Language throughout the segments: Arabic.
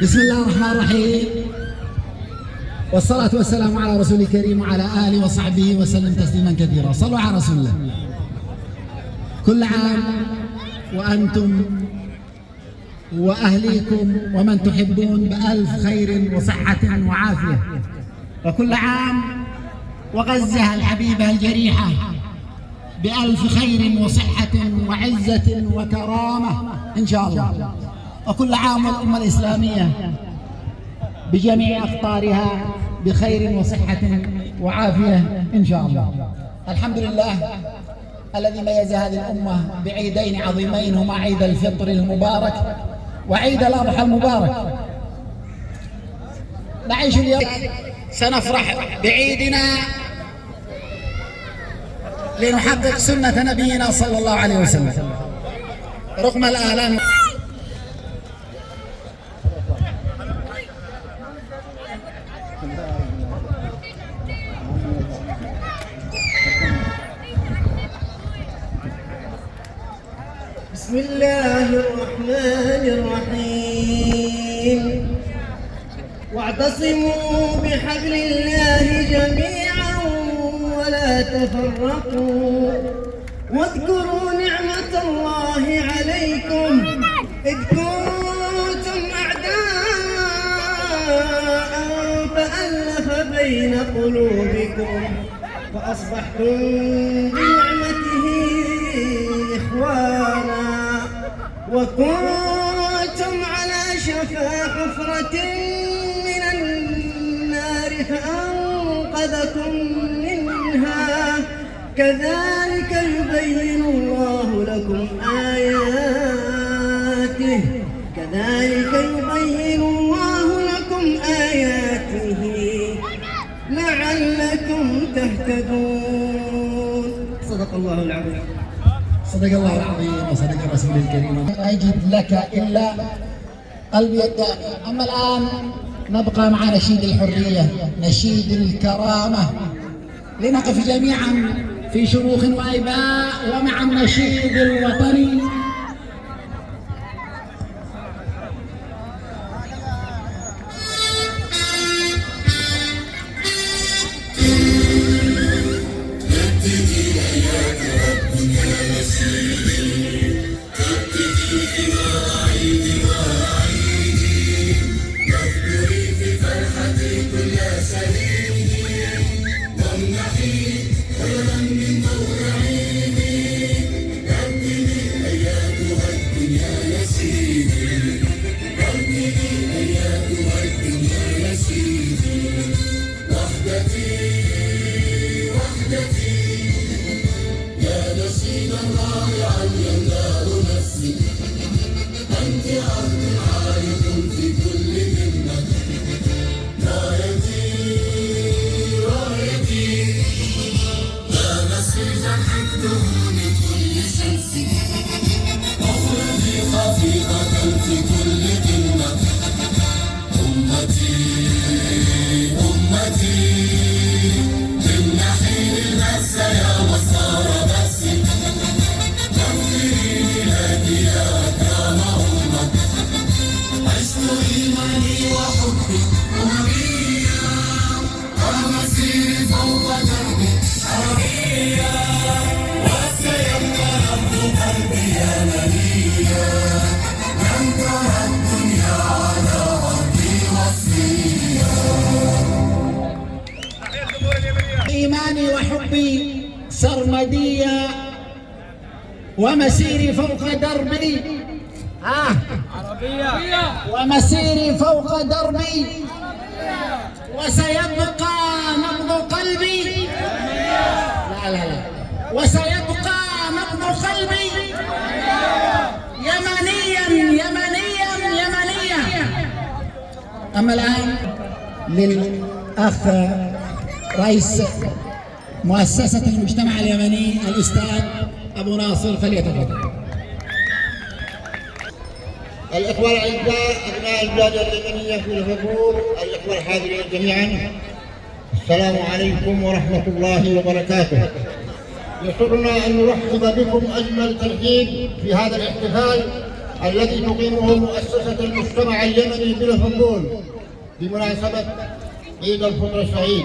بسم الله الرحمن الرحيم، والصلاة والسلام على رسول الكريم وعلى آله وصحبه وسلم تسليما كثيرا. صلوا على رسول الله. كل عام وأنتم وأهليكم ومن تحبون بألف خير وصحة وعافية، وكل عام وغزة الحبيبة الجريحة بألف خير وصحة وعزة وكرامة إن شاء الله، وكل عام والأمة الإسلامية بجميع أقطارها بخير وصحة وعافية إن شاء الله. الحمد لله الذي ميز هذه الأمة بعيدين عظيمين هما عيد الفطر المبارك وعيد الأضحى المبارك. نعيش اليوم، سنفرح بعيدنا لنحقق سنة نبينا صلى الله عليه وسلم رغم الآلام. بسم الله الرحمن الرحيم. واعتصموا بحبل الله جميعا ولا تفرقوا، واذكروا نعمة الله عليكم إذ كنتم أعداء فألف بين قلوبكم فأصبحتم بنعمته إخوانا، وكنتم على شفا حفرة من النار فأنقذكم منها، كذلك يبين الله لكم آياته لعلكم تهتدون. صدق الله العظيم. صدق الله العظيم وصدق رسول الكريم. لا يجد لك إلا قلبي الداعي. أما الآن نبقى مع نشيد الحرية، نشيد الكرامة، لنقف جميعا في شروخ وإباء ومع النشيد الوطني. إيماني وحبي سرمدية ومسيري فوق دربي ومسيري فوق دربي وسيبقى نبض قلبي وسيبقى نبض قلبي يمنيا يمنيا يمنيا. أما الآن للأخ رئيس مؤسسة المجتمع اليمني الأستاذ أبو ناصر، فليتفضل. الإخوة الأعزاء أبناء البلاد اليمنية في الحضور، الإخوة الحاضرين جميعا، السلام عليكم ورحمة الله وبركاته. يسرنا أن نرحب بكم أجمل ترحيب في هذا الاحتفال الذي تقيمه مؤسسة المجتمع اليمني بليفربول بمناسبة عيد الفطر السعيد.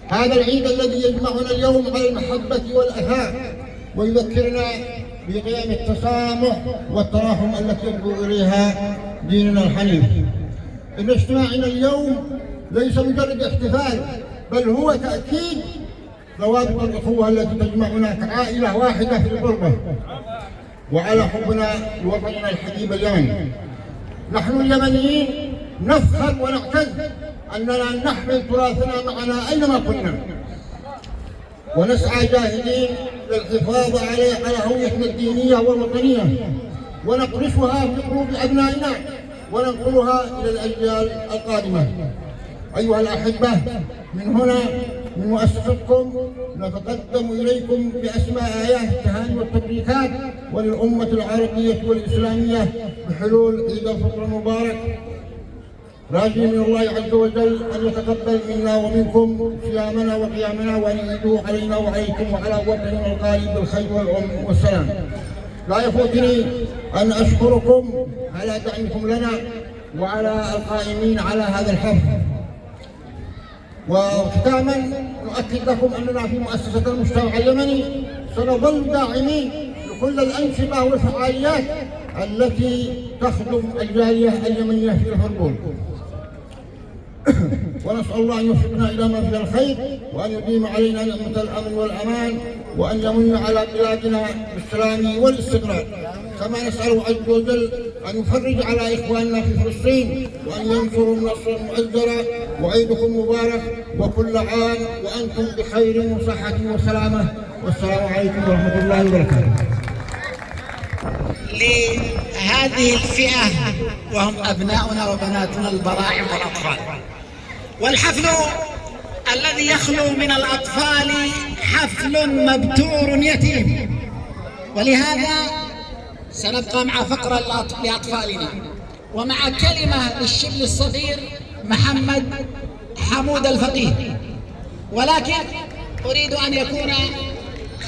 هذا العيد الذي يجمعنا اليوم على المحبة والأخاء ويذكرنا بقيم التسامح والتراحم التي يدعو إليها ديننا الحنيف. إن اجتماعنا اليوم ليس مجرد احتفال، بل هو تأكيد روابط الأخوة التي تجمعنا كعائلة واحدة في الغربة وعلى حبنا لوطننا الحبيب اليمن. نحن اليمنيين نفخر ونعتز أننا نحمل تراثنا معنا أينما كنا، ونسعى جاهدين للحفاظ على هويتنا الدينية والوطنية، ونقرصها في قلوب أبنائنا وننقلها إلى الأجيال القادمة. أيها الأحبة، من هنا من مؤسستكم نتقدم إليكم بأسماء آيات التهاني والتبريكات وللأمة العربية والإسلامية بحلول عيد الفطر المبارك، راجين من الله عز وجل أن يتقبل منا ومنكم صيامنا وقيامنا، وأن يعيده علينا وعليكم وعلى وطننا الغالي بالخير والأمن والسلام. لا يفوتني أن أشكركم على دعمكم لنا وعلى القائمين على هذا الحفل. وختاما نؤكد لكم أننا في مؤسسة المجتمع اليمني سنظل داعمين لكل الأنشطة والفعاليات التي تخدم الجالية اليمنية في ليفربول. ونسأل الله أن يوفقنا إلى ما فيه الخير، وأن يديم علينا نعمة الأمن والأمان، وأن يمن على بلادنا بالسلام والاستقرار. كما نسأله عز وجل أن يفرج على إخواننا في فلسطين، وأن ينصرهم نصرا مؤزرا. وعيدكم مبارك، وكل عام وأنتم بخير وصحة وسلامة، والسلام عليكم ورحمة الله وبركاته. لهذه الفئة وهم أبناؤنا وبناتنا البراعم والأطفال. والحفل الذي يخلو من الأطفال حفل مبتور يتيم، ولهذا سنبقى مع فقرة لأطفالنا ومع كلمة للشبل الصغير محمد حمود الفقيه، ولكن أريد أن يكون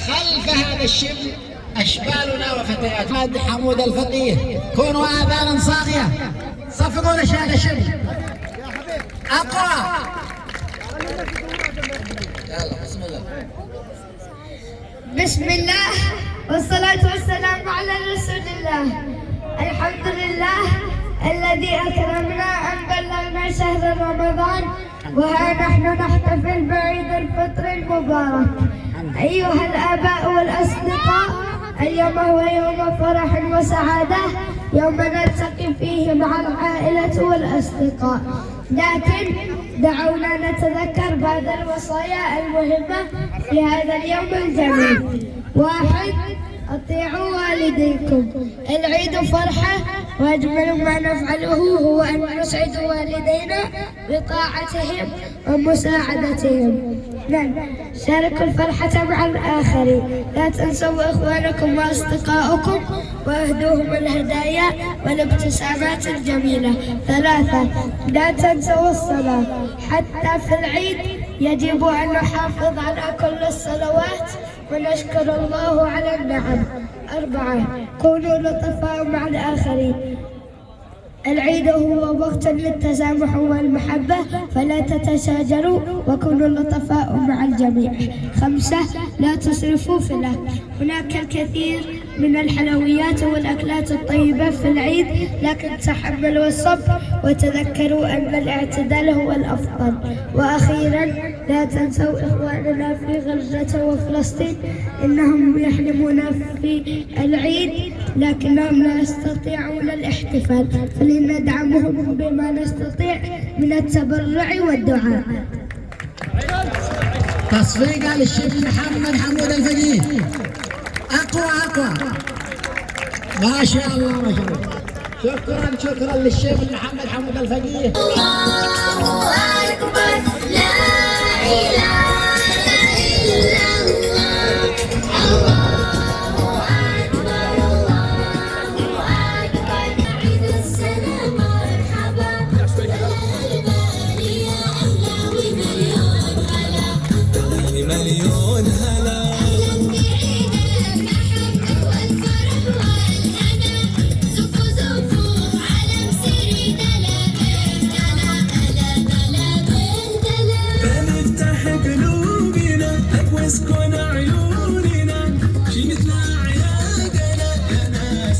خلف هذا الشبل أشبالنا وفتياتنا. محمد حمود الفقيه، كونوا آذانا صاغية، صفقوا لهذا الشبل أقوى. يلا بسم الله. بسم الله والصلاة والسلام على رسول الله. الحمد لله الذي أكرمنا أن بلغنا شهر رمضان، وها نحن نحتفل بعيد الفطر المبارك. أيها الآباء والأصدقاء، اليوم هو يوم فرح وسعادة، يوم نلتقي فيه مع العائلة والأصدقاء، لكن دعونا نتذكر بعض الوصايا المهمة في هذا اليوم الجميل. 1. أطيعوا والديكم. العيد فرحة، وأجمل ما نفعله هو أن نسعد والدينا بطاعتهم ومساعدتهم. 2. شاركوا الفرحة مع الآخرين، لا تنسوا إخوانكم وأصدقائكم واهدوهم الهدايا والابتسامات الجميلة. 3. لا تنسوا الصلاة، حتى في العيد يجب أن نحافظ على كل الصلوات ونشكر الله على النعم. 4. كونوا لطفاء مع الآخرين. العيد هو وقت للتسامح والمحبة، فلا تتشاجروا وكونوا لطفاء مع الجميع. 5. لا تسرفوا في الأكل. هناك الكثير من الحلويات والأكلات الطيبة في العيد، لكن تحملوا الصبر وتذكروا أن الاعتدال هو الأفضل. وأخيرا لا تنسوا إخواننا في غزة وفلسطين، إنهم يحلمون في العيد لكنهم لا يستطيعون الاحتفال، فلندعمهم بما نستطيع من التبرع والدعاء. تصفيقا للشيخ محمد حمود الفقيه. أقوى ما شاء الله ما شاء الله. شكرا للشيخ محمد حمود الفقيه. الله أكبر، لا إله إلا الله. الله أكبر، الله أكبر. عيد السلام مرحبا، يا أهلا ومليون هلا، مليون هلا. أهلا بعيد المحبة والفرح والهنا،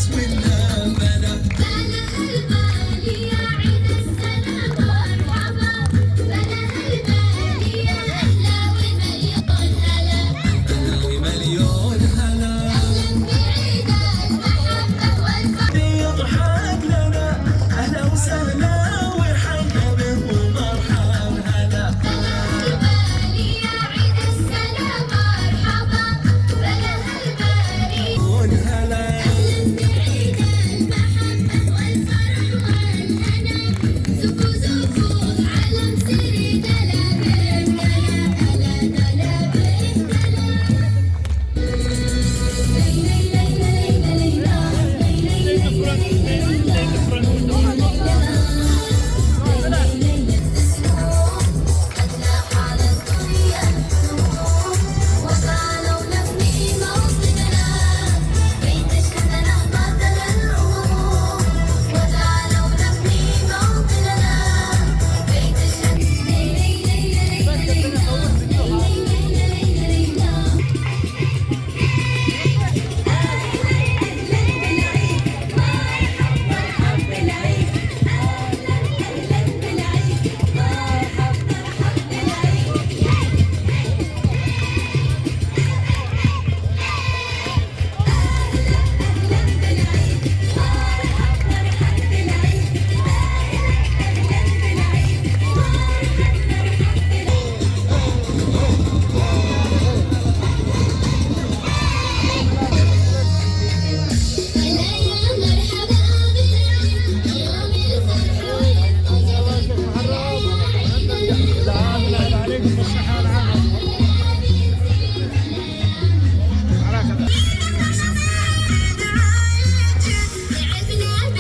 بسم الله بلا بلا هالبالي يا عيد السلام مرحبا بلا هالبالي يا أهلا ومليون هلا أهلا ومليون هلا أهلا بعيد المحبة والفرح يضحك لنا أهلا وسهلا وحيا به ومرحب هلا بلا هالبالي يا عيد السلام مرحبا بلا هالبالي هلا أهلا بعيد المحبة والفرح والهنا زفوا زفوا علم سري دلا بالدلا هلا دلا بالدلا ليلى ليلى ليلى وقالوا نبني موطننا بيت شهدنا قاتل الأمم وقالوا نبني موطننا بيت لعبنا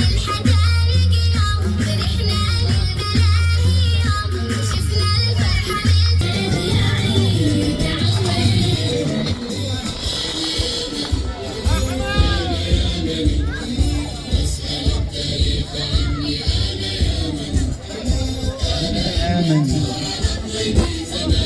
بالحدايق يوم فرحنا للملاهي يوم شفنا الفرحة يا عيد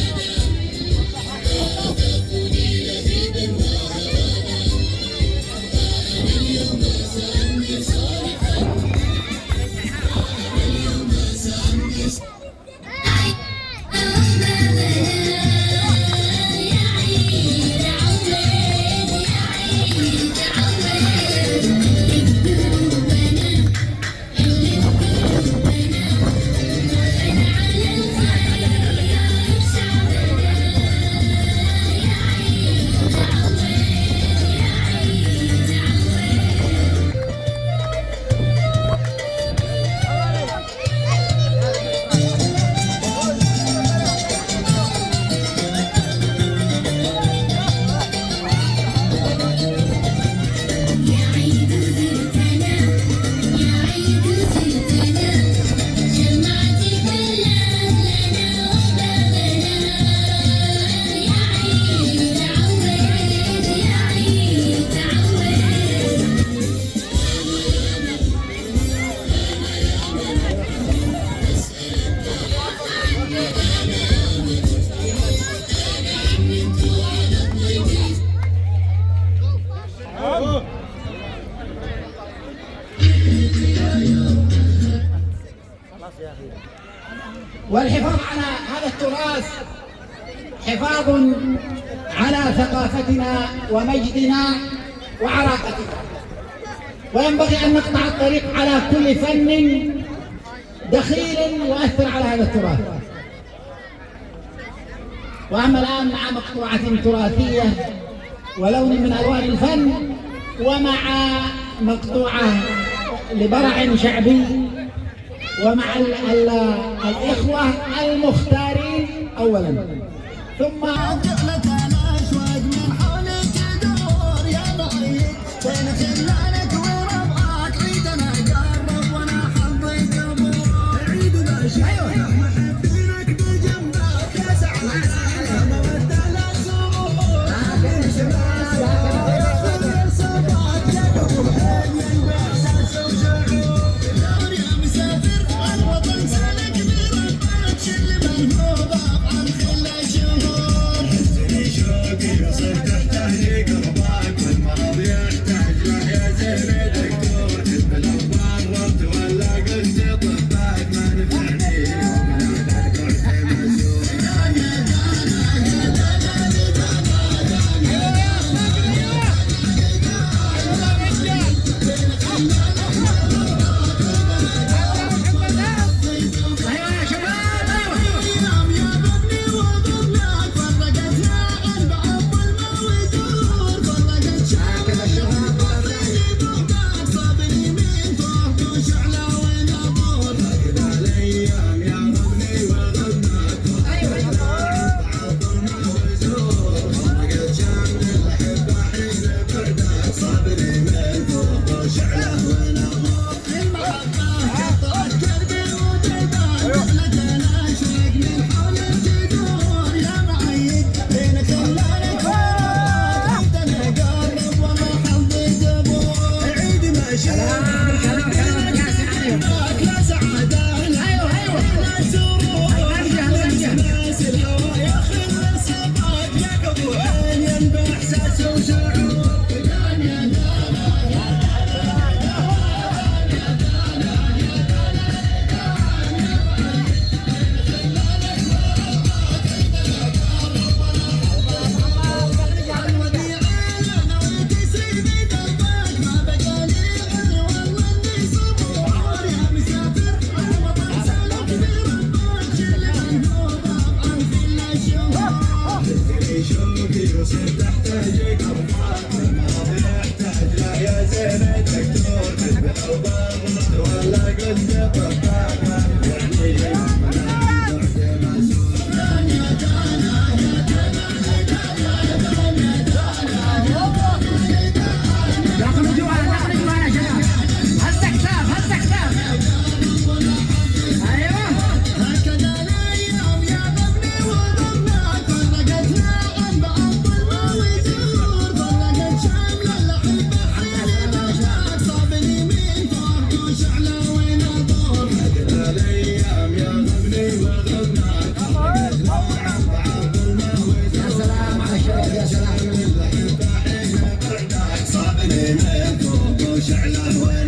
عويد يا عيد زرتنا يا عيد زرتنا جمعت كل أهلنا وأحبابنا يا عيد عويد يا عيد عويد والحفاظ على هذا التراث حفاظ على ثقافتنا ومجدنا وعراقتنا، وينبغي أن نقطع الطريق على كل فن دخيل يؤثر على هذا التراث. وأما الآن مع مقطوعة تراثية ولون من ألوان الفن، ومع مقطوعة لبرع شعبي، ومع الإخوة المختارين أولا، ثم كلامك ياسر عليهم. ايوه دخلوا جوا يا شباب. هز كتاف ايوه. يا سلام على الشباب، يا سلام. صابني من فوق وشعله وين